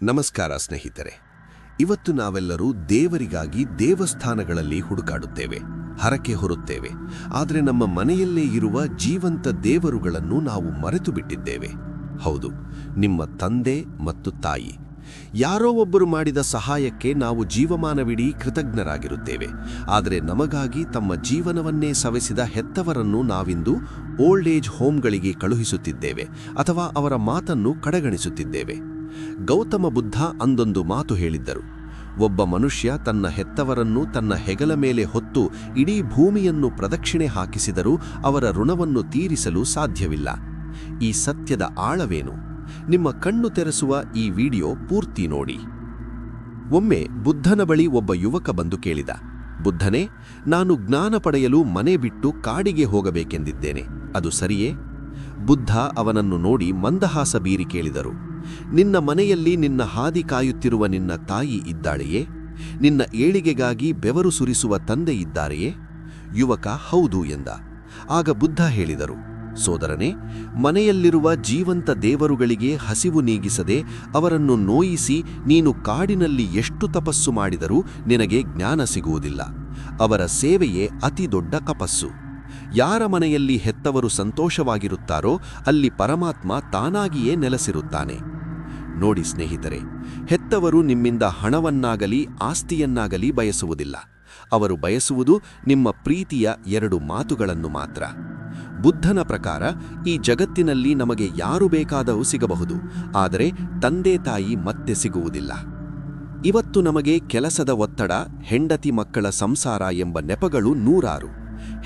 ನಮಸ್ಕಾರ ಸ್ನೇಹಿತರೆ. ಇವತ್ತು ನಾವೆಲ್ಲರೂ ದೇವರಿಗಾಗಿ ದೇವಸ್ಥಾನಗಳಲ್ಲಿ ಹುಡುಕಾಡುತ್ತೇವೆ, ಹರಕೆ ಹೊರುತ್ತೇವೆ. ಆದರೆ ನಮ್ಮ ಮನೆಯಲ್ಲೇ ಇರುವ ಜೀವಂತ ದೇವರುಗಳನ್ನು ನಾವು ಮರೆತು ಬಿಟ್ಟಿದ್ದೇವೆ. ಹೌದು, ನಿಮ್ಮ ತಂದೆ ಮತ್ತು ತಾಯಿ. ಯಾರೋ ಒಬ್ಬರು ಮಾಡಿದ ಸಹಾಯಕ್ಕೆ ನಾವು ಜೀವಮಾನವಿಡೀ ಕೃತಜ್ಞರಾಗಿರುತ್ತೇವೆ. ಆದರೆ ನಮಗಾಗಿ ತಮ್ಮ ಜೀವನವನ್ನೇ ಸವೆಸಿದ ಹೆತ್ತವರನ್ನು ನಾವಿಂದು ಓಲ್ಡ್ ಏಜ್ ಹೋಮ್ಗಳಿಗೆ ಕಳುಹಿಸುತ್ತಿದ್ದೇವೆ ಅಥವಾ ಅವರ ಮಾತನ್ನು ಕಡೆಗಣಿಸುತ್ತಿದ್ದೇವೆ. ಗೌತಮ ಬುದ್ಧ ಅಂದೊಂದು ಮಾತು ಹೇಳಿದ್ದರು: ಒಬ್ಬ ಮನುಷ್ಯ ತನ್ನ ಹೆತ್ತವರನ್ನು ತನ್ನ ಹೆಗಲ ಮೇಲೆ ಹೊತ್ತು ಇಡೀ ಭೂಮಿಯನ್ನು ಪ್ರದಕ್ಷಿಣೆ ಹಾಕಿಸಿದರೂ ಅವರ ಋಣವನ್ನು ತೀರಿಸಲು ಸಾಧ್ಯವಿಲ್ಲ. ಈ ಸತ್ಯದ ಆಳವೇನು? ನಿಮ್ಮ ಕಣ್ಣು ತೆರೆಸುವ ಈ ವಿಡಿಯೋ ಪೂರ್ತಿ ನೋಡಿ. ಒಮ್ಮೆ ಬುದ್ಧನ ಬಳಿ ಒಬ್ಬ ಯುವಕ ಬಂದು ಕೇಳಿದ: ಬುದ್ಧನೇ, ನಾನು ಜ್ಞಾನ ಪಡೆಯಲು ಮನೆ ಬಿಟ್ಟು ಕಾಡಿಗೆ ಹೋಗಬೇಕೆಂದಿದ್ದೇನೆ, ಅದು ಸರಿಯೇ? ಬುದ್ಧ ಅವನನ್ನು ನೋಡಿ ಮಂದಹಾಸ ಬೀರಿ ಕೇಳಿದರು: ನಿನ್ನ ಮನೆಯಲ್ಲಿ ನಿನ್ನ ಹಾದಿ ಕಾಯುತ್ತಿರುವ ನಿನ್ನ ತಾಯಿ ಇದ್ದಾಳೆಯೇ? ನಿನ್ನ ಏಳಿಗೆಗಾಗಿ ಬೆವರು ಸುರಿಸುವ ತಂದೆ ಇದ್ದಾರೆಯೇ? ಯುವಕ ಹೌದು ಎಂದ. ಆಗ ಬುದ್ಧ ಹೇಳಿದರು: ಸೋದರನೇ, ಮನೆಯಲ್ಲಿರುವ ಜೀವಂತ ದೇವರುಗಳಿಗೆ ಹಸಿವು ನೀಗಿಸದೆ ಅವರನ್ನು ನೋಯಿಸಿ ನೀನು ಕಾಡಿನಲ್ಲಿ ಎಷ್ಟು ತಪಸ್ಸು ಮಾಡಿದರೂ ನಿನಗೆ ಜ್ಞಾನ ಸಿಗುವುದಿಲ್ಲ. ಅವರ ಸೇವೆಯೇ ಅತಿ ದೊಡ್ಡ ತಪಸ್ಸು. ಯಾರ ಮನೆಯಲ್ಲಿ ಹೆತ್ತವರು ಸಂತೋಷವಾಗಿರುತ್ತಾರೋ ಅಲ್ಲಿ ಪರಮಾತ್ಮ ತಾನಾಗಿಯೇ ನೆಲೆಸಿರುತ್ತಾನೆ. ನೋಡಿ ಸ್ನೇಹಿತರೆ, ಹೆತ್ತವರು ನಿಮ್ಮಿಂದ ಹಣವನ್ನಾಗಲಿ ಆಸ್ತಿಯನ್ನಾಗಲಿ ಬಯಸುವುದಿಲ್ಲ. ಅವರು ಬಯಸುವುದು ನಿಮ್ಮ ಪ್ರೀತಿಯ 2 ಮಾತುಗಳನ್ನು ಮಾತ್ರ. ಬುದ್ಧನ ಪ್ರಕಾರ ಈ ಜಗತ್ತಿನಲ್ಲಿ ನಮಗೆ ಯಾರು ಬೇಕಾದರೂ ಸಿಗಬಹುದು, ಆದರೆ ತಂದೆ ತಾಯಿ ಮತ್ತೆ ಸಿಗುವುದಿಲ್ಲ. ಇವತ್ತು ನಮಗೆ ಕೆಲಸದ ಒತ್ತಡ, ಹೆಂಡತಿ ಮಕ್ಕಳ ಸಂಸಾರ ಎಂಬ ನೆಪಗಳು ನೂರಾರು.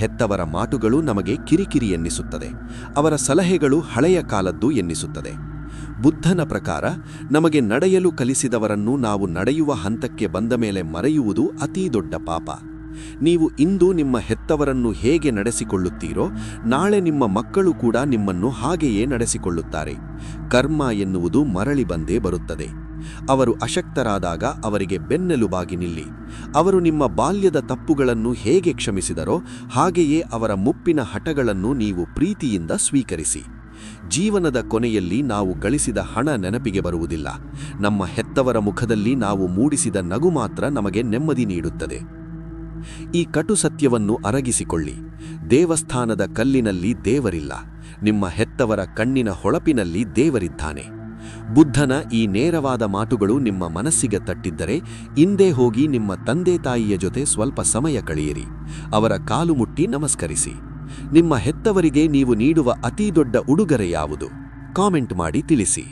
ಹೆತ್ತವರ ಮಾತುಗಳು ನಮಗೆ ಕಿರಿಕಿರಿ ಎನ್ನಿಸುತ್ತದೆ, ಅವರ ಸಲಹೆಗಳು ಹಳೆಯ ಕಾಲದ್ದು ಎನ್ನಿಸುತ್ತದೆ. ಬುದ್ಧನ ಪ್ರಕಾರ ನಮಗೆ ನಡೆಯಲು ಕಲಿಸಿದವರನ್ನು ನಾವು ನಡೆಯುವ ಹಂತಕ್ಕೆ ಬಂದ ಮೇಲೆ ಮರೆಯುವುದು ಅತೀ ದೊಡ್ಡ ಪಾಪ. ನೀವು ಇಂದು ನಿಮ್ಮ ಹೆತ್ತವರನ್ನು ಹೇಗೆ ನಡೆಸಿಕೊಳ್ಳುತ್ತೀರೋ ನಾಳೆ ನಿಮ್ಮ ಮಕ್ಕಳು ಕೂಡ ನಿಮ್ಮನ್ನು ಹಾಗೆಯೇ ನಡೆಸಿಕೊಳ್ಳುತ್ತಾರೆ. ಕರ್ಮ ಎನ್ನುವುದು ಮರಳಿ ಬಂದೇ ಬರುತ್ತದೆ. ಅವರು ಅಶಕ್ತರಾದಾಗ ಅವರಿಗೆ ಬೆನ್ನೆಲುಬಾಗಿ ನಿಲ್ಲಿ. ಅವರು ನಿಮ್ಮ ಬಾಲ್ಯದ ತಪ್ಪುಗಳನ್ನು ಹೇಗೆ ಕ್ಷಮಿಸಿದರೋ ಹಾಗೆಯೇ ಅವರ ಮುಪ್ಪಿನ ಹಠಗಳನ್ನು ನೀವು ಪ್ರೀತಿಯಿಂದ ಸ್ವೀಕರಿಸಿ. ಜೀವನದ ಕೊನೆಯಲ್ಲಿ ನಾವು ಗಳಿಸಿದ ಹಣ ನೆನಪಿಗೆ ಬರುವುದಿಲ್ಲ. ನಮ್ಮ ಹೆತ್ತವರ ಮುಖದಲ್ಲಿ ನಾವು ಮೂಡಿಸಿದ ನಗು ಮಾತ್ರ ನಮಗೆ ನೆಮ್ಮದಿ ನೀಡುತ್ತದೆ. ಈ ಕಟು ಸತ್ಯವನ್ನು ಅರಗಿಸಿಕೊಳ್ಳಿ. ದೇವಸ್ಥಾನದ ಕಲ್ಲಿನಲ್ಲಿ ದೇವರಿಲ್ಲ, ನಿಮ್ಮ ಹೆತ್ತವರ ಕಣ್ಣಿನ ಹೊಳಪಿನಲ್ಲಿ ದೇವರಿದ್ದಾನೆ. ಬುದ್ಧನ ಈ ನೇರವಾದ ಮಾತುಗಳು ನಿಮ್ಮ ಮನಸ್ಸಿಗೆ ತಟ್ಟಿದ್ದರೆ ಇಂದೇ ಹೋಗಿ ನಿಮ್ಮ ತಂದೆ ತಾಯಿಯ ಜೊತೆ ಸ್ವಲ್ಪ ಸಮಯ ಕಳೆಯಿರಿ. ಅವರ ಕಾಲು ಮುಟ್ಟಿ ನಮಸ್ಕರಿಸಿ. ನಿಮ್ಮ ಹೆತ್ತವರಿಗೆ ನೀವು ನೀಡುವ ಅತೀ ದೊಡ್ಡ ಉಡುಗೊರೆ ಯಾವುದು? ಕಾಮೆಂಟ್ ಮಾಡಿ ತಿಳಿಸಿ.